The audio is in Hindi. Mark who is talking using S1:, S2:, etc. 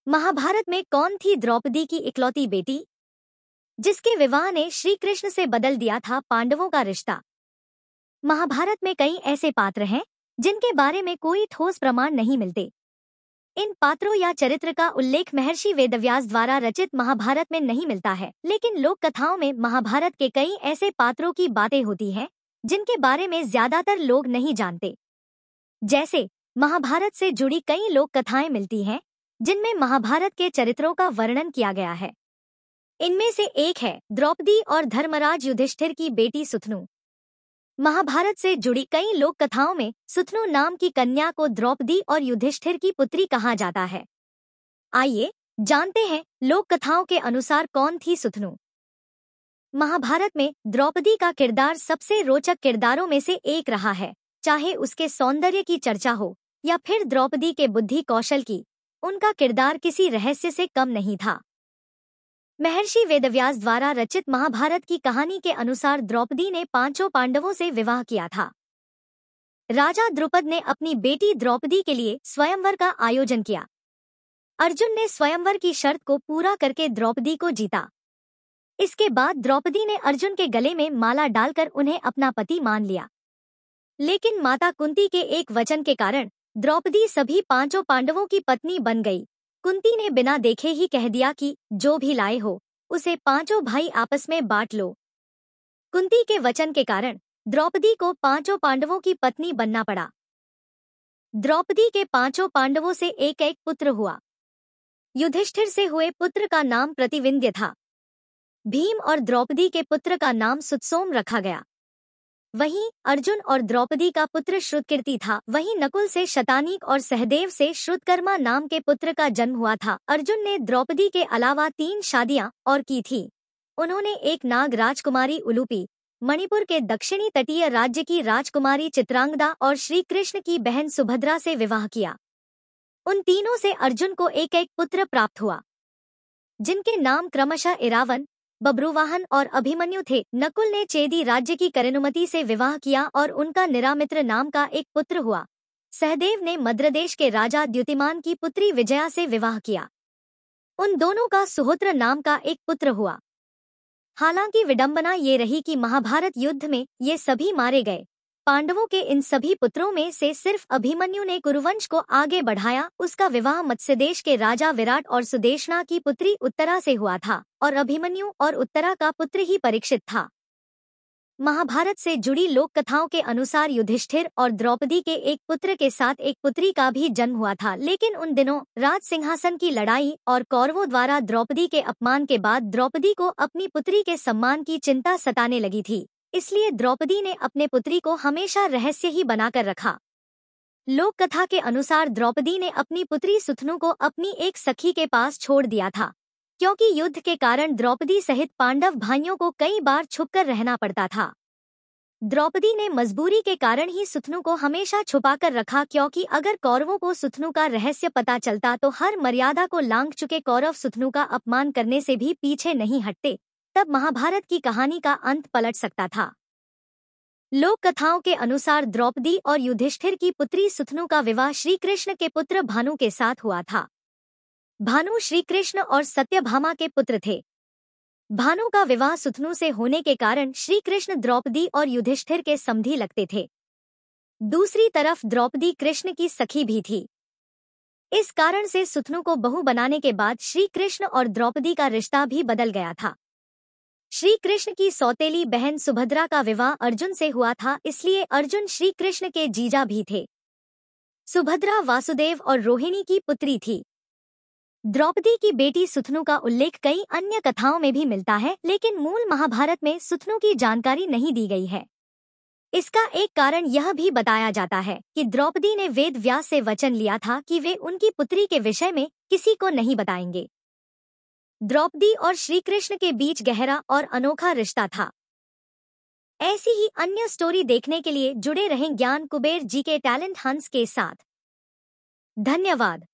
S1: महाभारत में कौन थी द्रौपदी की इकलौती बेटी, जिसके विवाह ने श्री कृष्ण से बदल दिया था पांडवों का रिश्ता? महाभारत में कई ऐसे पात्र हैं जिनके बारे में कोई ठोस प्रमाण नहीं मिलते। इन पात्रों या चरित्र का उल्लेख महर्षि वेदव्यास द्वारा रचित महाभारत में नहीं मिलता है, लेकिन लोक कथाओं में महाभारत के कई ऐसे पात्रों की बातें होती हैं जिनके बारे में ज्यादातर लोग नहीं जानते। जैसे महाभारत से जुड़ी कई लोक कथाएं मिलती हैं जिनमें महाभारत के चरित्रों का वर्णन किया गया है। इनमें से एक है द्रौपदी और धर्मराज युधिष्ठिर की बेटी सुतनु। महाभारत से जुड़ी कई लोक कथाओं में सुतनु नाम की कन्या को द्रौपदी और युधिष्ठिर की पुत्री कहा जाता है। आइए जानते हैं लोक कथाओं के अनुसार कौन थी सुतनु। महाभारत में द्रौपदी का किरदार सबसे रोचक किरदारों में से एक रहा है। चाहे उसके सौंदर्य की चर्चा हो या फिर द्रौपदी के बुद्धि कौशल की, उनका किरदार किसी रहस्य से कम नहीं था। महर्षि वेदव्यास द्वारा रचित महाभारत की कहानी के अनुसार द्रौपदी ने 5 पांडवों से विवाह किया था। राजा द्रुपद ने अपनी बेटी द्रौपदी के लिए स्वयंवर का आयोजन किया। अर्जुन ने स्वयंवर की शर्त को पूरा करके द्रौपदी को जीता। इसके बाद द्रौपदी ने अर्जुन के गले में माला डालकर उन्हें अपना पति मान लिया। लेकिन माता कुंती के एक वचन के कारण द्रौपदी सभी 5 पांडवों की पत्नी बन गई। कुंती ने बिना देखे ही कह दिया कि जो भी लाए हो उसे 5 भाई आपस में बांट लो। कुंती के वचन के कारण द्रौपदी को 5 पांडवों की पत्नी बनना पड़ा। द्रौपदी के 5 पांडवों से एक एक पुत्र हुआ। युधिष्ठिर से हुए पुत्र का नाम प्रतिविंध्य था। भीम और द्रौपदी के पुत्र का नाम सुतसोम रखा गया। वहीं अर्जुन और द्रौपदी का पुत्र श्रुतकीर्ति था। वहीं नकुल से शतानीक और सहदेव से श्रुतकर्मा नाम के पुत्र का जन्म हुआ था। अर्जुन ने द्रौपदी के अलावा 3 शादियां और की थी। उन्होंने एक नाग राजकुमारी उलूपी, मणिपुर के दक्षिणी तटीय राज्य की राजकुमारी चित्रांगदा और श्री कृष्ण की बहन सुभद्रा से विवाह किया। उन तीनों से अर्जुन को एक एक पुत्र प्राप्त हुआ, जिनके नाम क्रमशः इरावन, बब्रुवाहन और अभिमन्यु थे। नकुल ने चेदी राज्य की करेनुमति से विवाह किया और उनका निरामित्र नाम का एक पुत्र हुआ। सहदेव ने मद्रदेश के राजा द्युतिमान की पुत्री विजया से विवाह किया। उन दोनों का सुहोत्र नाम का एक पुत्र हुआ। हालांकि विडंबना ये रही कि महाभारत युद्ध में ये सभी मारे गए। पांडवों के इन सभी पुत्रों में से सिर्फ अभिमन्यु ने कुरुवंश को आगे बढ़ाया। उसका विवाह मत्स्यदेश के राजा विराट और सुदेशना की पुत्री उत्तरा से हुआ था और अभिमन्यु और उत्तरा का पुत्र ही परीक्षित था। महाभारत से जुड़ी लोक कथाओं के अनुसार युधिष्ठिर और द्रौपदी के एक पुत्र के साथ एक पुत्री का भी जन्म हुआ था, लेकिन उन दिनों राज सिंहासन की लड़ाई और कौरवों द्वारा द्रौपदी के अपमान के बाद द्रौपदी को अपनी पुत्री के सम्मान की चिंता सताने लगी थी। इसलिए द्रौपदी ने अपने पुत्री को हमेशा रहस्य ही बनाकर रखा। लोक कथा के अनुसार द्रौपदी ने अपनी पुत्री सुतनु को अपनी एक सखी के पास छोड़ दिया था, क्योंकि युद्ध के कारण द्रौपदी सहित पांडव भाइयों को कई बार छुपकर रहना पड़ता था। द्रौपदी ने मजबूरी के कारण ही सुतनु को हमेशा छुपाकर रखा, क्योंकि अगर कौरवों को सुतनु का रहस्य पता चलता तो हर मर्यादा को लांघ चुके कौरव सुतनु का अपमान करने से भी पीछे नहीं हटते। तब महाभारत की कहानी का अंत पलट सकता था। लोक कथाओं के अनुसार द्रौपदी और युधिष्ठिर की पुत्री सुतनु का विवाह श्री कृष्ण के पुत्र भानु के साथ हुआ था। भानु श्री कृष्ण और सत्यभामा के पुत्र थे। भानु का विवाह सुतनु से होने के कारण श्री कृष्ण द्रौपदी और युधिष्ठिर के समधी लगते थे। दूसरी तरफ द्रौपदी कृष्ण की सखी भी थी। इस कारण से सुतनु को बहू बनाने के बाद श्री कृष्ण और द्रौपदी का रिश्ता भी बदल गया था। श्री कृष्ण की सौतेली बहन सुभद्रा का विवाह अर्जुन से हुआ था, इसलिए अर्जुन श्री कृष्ण के जीजा भी थे। सुभद्रा वासुदेव और रोहिणी की पुत्री थी। द्रौपदी की बेटी सुतनु का उल्लेख कई अन्य कथाओं में भी मिलता है, लेकिन मूल महाभारत में सुतनु की जानकारी नहीं दी गई है। इसका एक कारण यह भी बताया जाता है कि द्रौपदी ने वेद व्यास से वचन लिया था कि वे उनकी पुत्री के विषय में किसी को नहीं बताएंगे। द्रौपदी और श्री कृष्ण के बीच गहरा और अनोखा रिश्ता था। ऐसी ही अन्य स्टोरी देखने के लिए जुड़े रहें ज्ञान कुबेर जी के टैलेंट हंट्स के साथ। धन्यवाद।